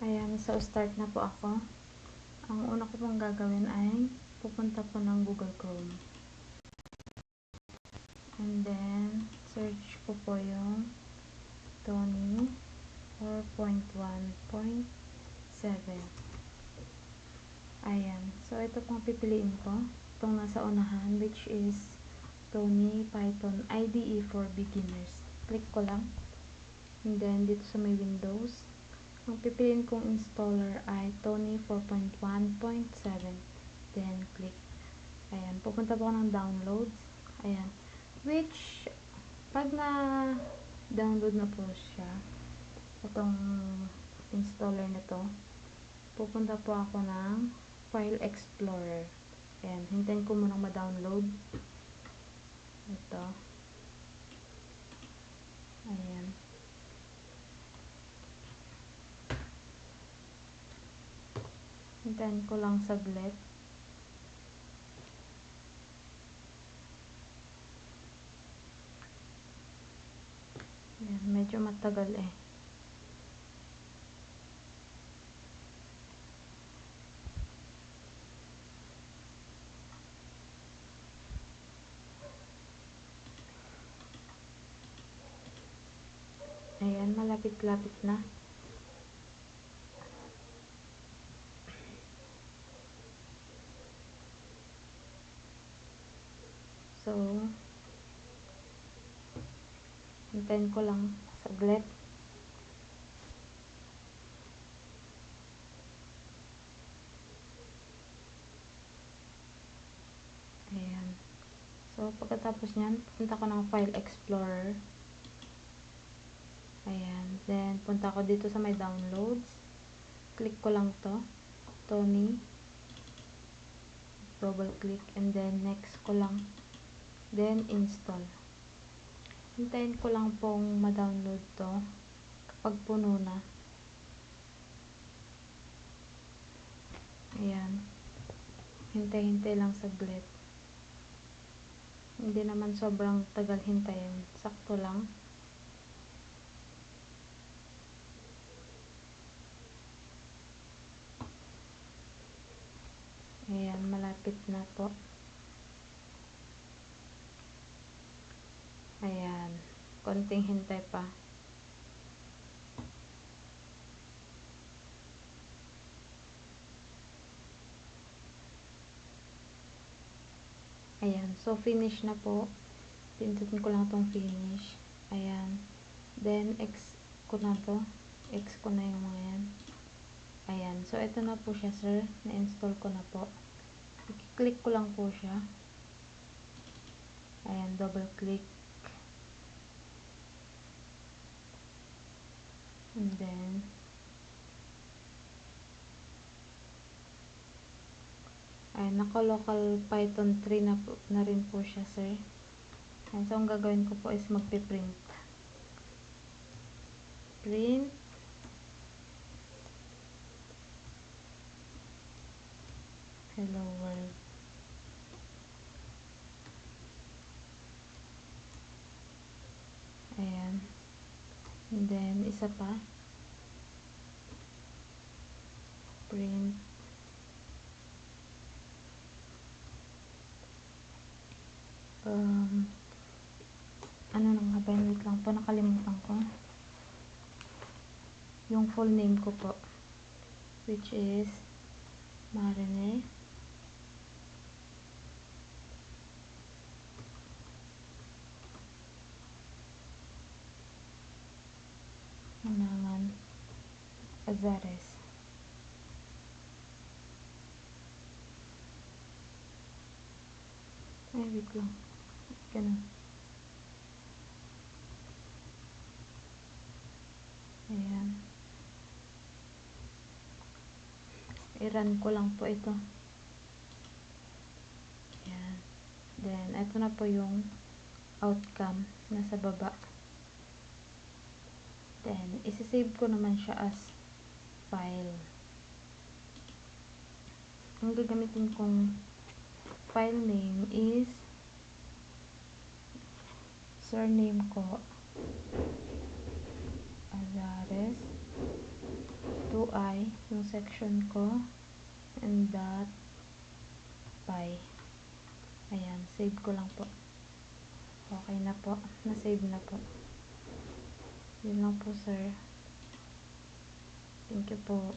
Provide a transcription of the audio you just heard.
Ayan, so start na po ako. Ang una ko pong gagawin ay pupunta po ng Google Chrome. And then, search ko po yung Tony 4.1.7. Ayan. So, ito pong pipiliin ko. Itong nasa unahan, which is Tony Python IDE for Beginners. Click ko lang. And then, dito sa may Windows, ang pipiliin kong installer ay Tony 4.1.7. Then, click. Ayan. Pupunta po ako ng downloads. Ayan. Which, pag na-download na po siya, itong installer na to, pupunta po ako ng File Explorer. Ayan. Hintayin ko munang ma-download. Ito. Ayan. Hintayin ko lang saglit. Ayan, medyo matagal eh. Ayan, malapit-lapit na. So, hintayin ko lang saglit. Ayan. So, pagkatapos nyan, punta ko ng File Explorer. Ayan. Then, punta ko dito sa may downloads. Click ko lang to. Tony. Double click. And then, next ko lang. Then, install. Hintayin ko lang pong ma-download to. Kapag puno na. Ayan. Hintay-hintay lang saglit. Hindi naman sobrang tagal hintayin. Sakto lang. Ayan, malapit na po. Ayan. Konting hintay pa. Ayan. So, finish na po. Pindutin ko lang tong finish. Ayan. Then, X ko na to. X ko na yung mga yan. Ayan. So, ito na po siya, sir. Na-install ko na po. I-click ko lang po siya. Ayan. Double click. And then, ayan. Naka-local Python 3 na rin po siya, sir. Ayan. So, ang gagawin ko po is magpiprint. Print. Hello world. Ayan. And then, isa pa. Print. Ano na nga ba? Wait lang po. Nakalimutan ko. Yung full name ko po. Which is Marine Manangan Azares. Ay, wait lang. Ganun. Ayan. I-run ko lang po ito. Ayan. Then, ito na po yung outcome nasa baba. Then, isi-save ko naman siya as file. Ang gagamitin kong file name is surname ko Azares 2 UI, yung section ko, and .py. Ayan, save ko lang po. Okay na po. Na-save na po. Yun lang po, sir. Thank you po.